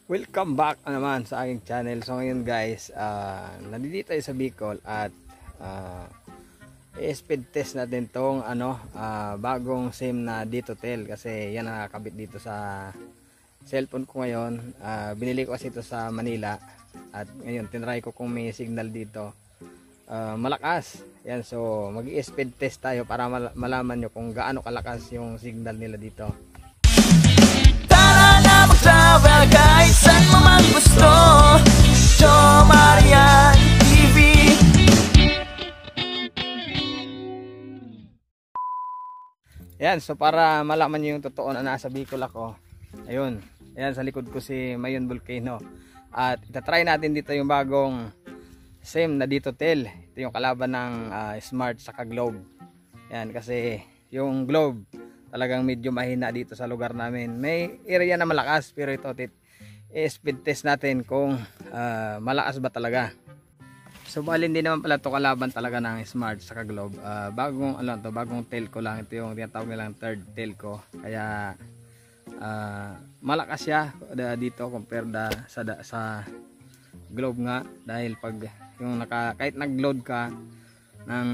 Welcome back naman sa aking channel. So ngayon guys, nandito tayo sa Bicol at i-speed test natin tong bagong SIM na Ditotel kasi yan nakakabit dito sa cellphone ko ngayon. Binili ko kasi ito sa Manila at ngayon tinry ko kung may signal dito. Malakas. Yan, so mag-i-speed test tayo para malaman nyo kung gaano kalakas yung signal nila dito. Travel guys, saan mo man gusto, Joe Marian TV. Yan, so para malaman nyo yung totoo na nasa Bicol ako, ayun, ayan sa likod ko si Mayon Volcano. At itatry natin dito yung bagong SIM na Ditotel. Ito yung kalaban ng Smart saka Globe. Yan, kasi yung Globe talagang medyo mahina dito sa lugar namin. May area na malakas pero ito speed test natin kung malakas ba talaga. So bali hindi naman pala ito kalaban talaga ng Smart saka Globe. Bagong telco lang ito, yung tinatawag nilang third telco. Kaya malakas siya dito compared sa Globe nga, dahil pag yung kahit nag-load ka ng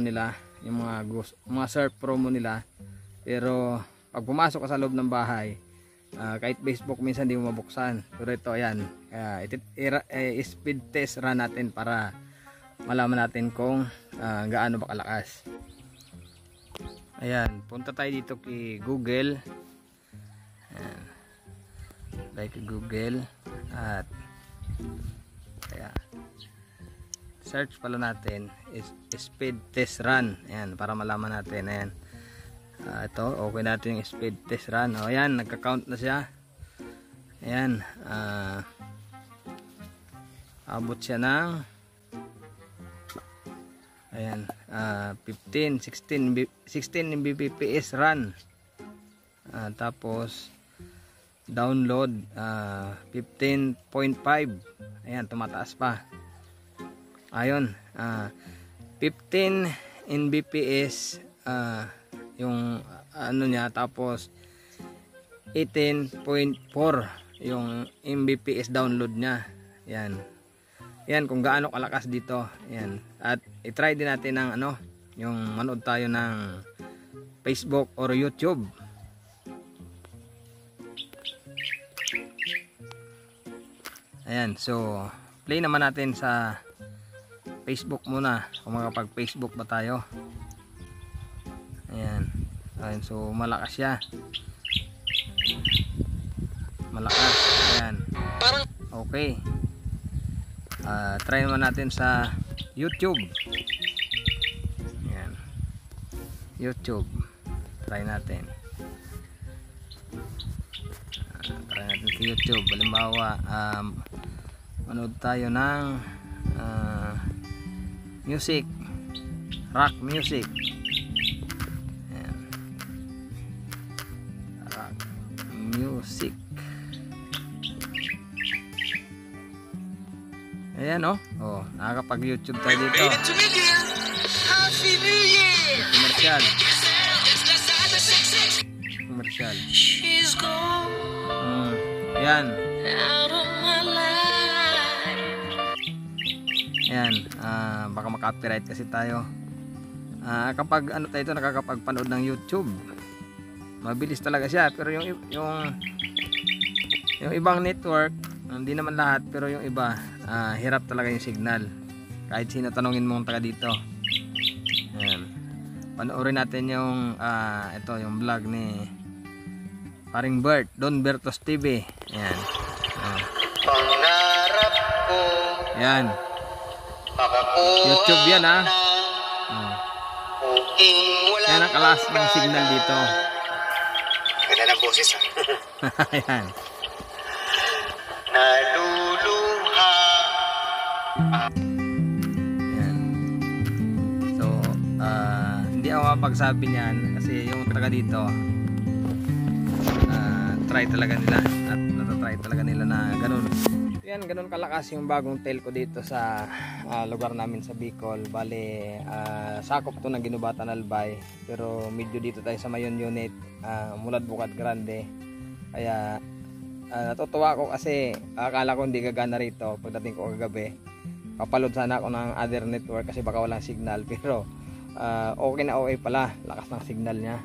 nila, yung mga surf promo nila, pero pag pumasok ka sa loob ng bahay, kahit Facebook minsan di mo mabuksan. Pero ito ayan, speed test run natin para malaman natin kung gaano ba kalakas. Ayan, punta tayo dito kay Google. Ayan, tayo kay Google at kaya search pala natin is speed test run. Ayan, para malaman natin. Ayan, ito okay natin yung speed test run. O ayan, nagka-count na siya. Ayan, abot siya ng ayan, 16 Mbps run. Tapos download 15.5. ayan, tumataas pa. Ayun, 15 Mbps yung niya, tapos 18.4 yung Mbps download niya. Yan. Yan kung gaano kalakas dito. Yan. At i-try din natin ng yung manood tayo ng Facebook or YouTube. Ayan, so play naman natin sa Facebook muna kung makapag-Facebook ba tayo. Ayan. Ayan, so malakas siya. Malakas. Ayan. Okay. Try naman natin sa YouTube. Ayan. YouTube. Try natin. Try natin sa YouTube. Halimbawa, manood tayo ng music. Rock music. Music. Ayan nakakapag YouTube tayo dito. Commercial. Commercial. Ayan. Ayan, baka maka-copyright kasi tayo. Kapag tayo nakakapagpanood ng YouTube, mabilis talaga siya, pero yung ibang network, hindi naman lahat, pero yung iba hirap talaga yung signal kahit sino tanungin mong taga dito. Ayan. Panoorin natin yung yung vlog ni Paring Bert, Don Bertos TV. Ayan. Pangarap ko, Ayan, YouTube yan Ayan ang kalas ng signal dito. Ganda ng boses Ayan. Naluluha. Ayan. So hindi ako mapagsabi niyan kasi yung taga dito try talaga nila at natatry talaga nila na ganun. Yan, ganun kalakas yung bagong telco dito sa lugar namin sa Bicol. Bale, sakop to ng Ginubatan Albay, pero medyo dito tayo sa Mayon unit, Mulad Bukad Grande. Kaya natutuwa ako kasi akala ko hindi gagana rito pagdating ko kagabi. Papaload sana ako ng other network kasi baka walang signal, pero okay na okay pala, lakas ng signal niya.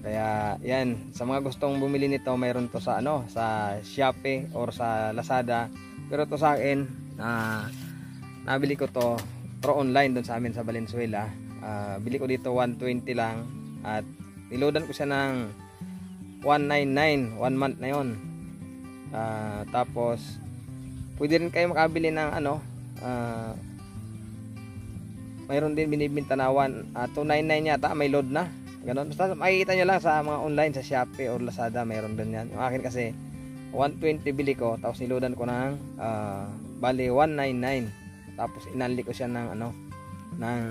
Kaya yan, sa mga gustong bumili nito, mayroon to sa sa Shopee or sa Lazada. Pero to sa akin, nabili ko to through online doon sa amin sa Valenzuela. Bili ko dito 120 lang at niloadan ko siya ng 199, 1 month na yon. Tapos pwede rin kayo makabili ng mayroon din binibenta na 299 yata, may load na ganon. Basta makikita nyo lang sa mga online sa Shopee or Lazada, mayroon din yan. Yung akin kasi 120 bili ko, tapos niloadan ko ng bali 199, tapos inunlock ko siya ng ng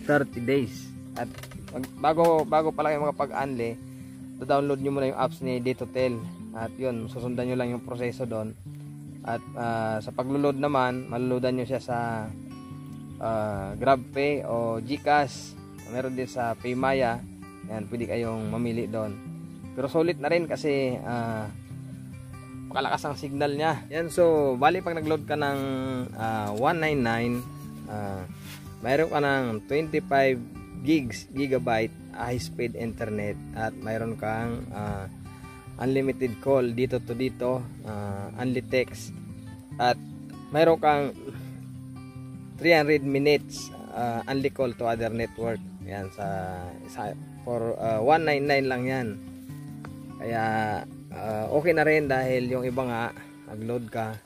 30 days. At bago pa lang yung mga pag-unli, download nyo muna yung apps ni Detotel, at yun, susundan nyo lang yung proseso doon. At sa paglo-load naman, maloloadan nyo siya sa GrabPay o GCash, meron din sa Paymaya. Yan, pwede kayong mamili doon. Pero sulit na rin kasi makalakas ang signal niya. Yan, so bali pag nag-load ka ng 199, mayroon ka ng 25 gigabyte high speed internet, at mayroon kang unlimited call dito to dito, unli text, at mayroon kang 300 minutes unli call to other network. Yan, for 199 lang yan. Kaya okay na rin, dahil yung iba nga nag-load ka,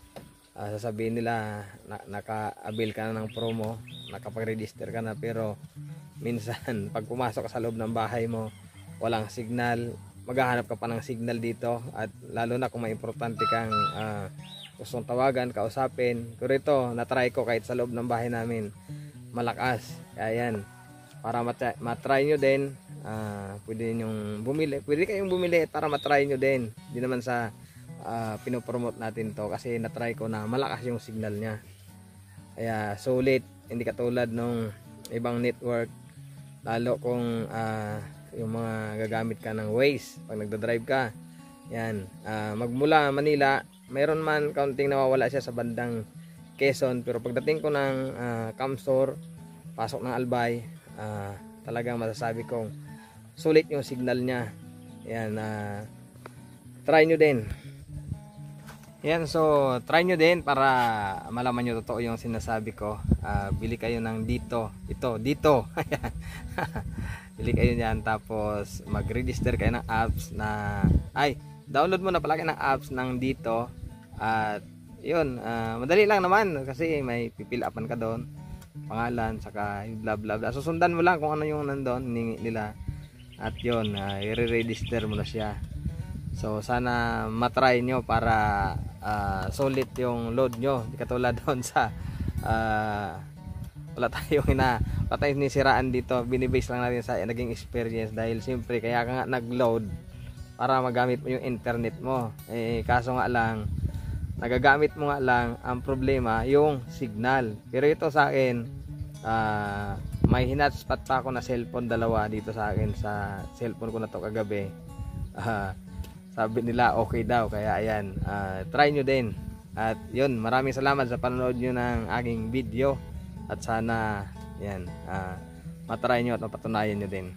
sasabihin nila naka-avail ka na ng promo, nakapag-register ka na, pero minsan pag pumasok ka sa loob ng bahay mo, walang signal, maghahanap ka pa ng signal dito, at lalo na kung may importante kang gustong tawagan, kausapin. Pero ito, natry ko kahit sa loob ng bahay namin, malakas. Kaya yan, para matry nyo din, pwede kayong bumili para matry nyo din. Hindi naman sa pinopromote natin to, kasi natry ko na malakas yung signal nya. Kaya sulit, hindi katulad nung ibang network, lalo kung yung mga gagamit ka ng Waze pag nagdadrive ka. Yan, magmula Manila, mayroon man kaunting nawawala siya sa bandang Quezon, pero pagdating ko ng Camsor, pasok ng Albay, talagang masasabi kong sulit yung signal niya. Yan, try nyo din. Yan, so try nyo din para malaman nyo totoo yung sinasabi ko. Bili kayo ng dito. Bili kayo niyan, tapos mag-register kayo ng apps na download mo na pala kayo ng apps ng dito. At yun, madali lang naman kasi may pipil upan ka doon, pangalan, saka bla bla bla. Susundan mo lang kung ano yung nandoon nila, at yun, i-register mo na siya. So sana matry nyo para solid yung load nyo, di katulad doon sa wala tayong nisiraan dito. Binibase lang natin sa naging experience, dahil siyempre kaya ka nga nag-load para magamit mo yung internet mo. Kaso nga lang, nagagamit mo nga lang, ang problema yung signal. Pero ito sa akin, may hinatspot pa ako na cellphone, dalawa dito sa akin, sa cellphone ko na to kagabi. Sabi nila okay daw, kaya ayan, try nyo din. At yun, maraming salamat sa panonood nyo ng aking video, at sana yan, matry nyo at mapatunayan nyo din.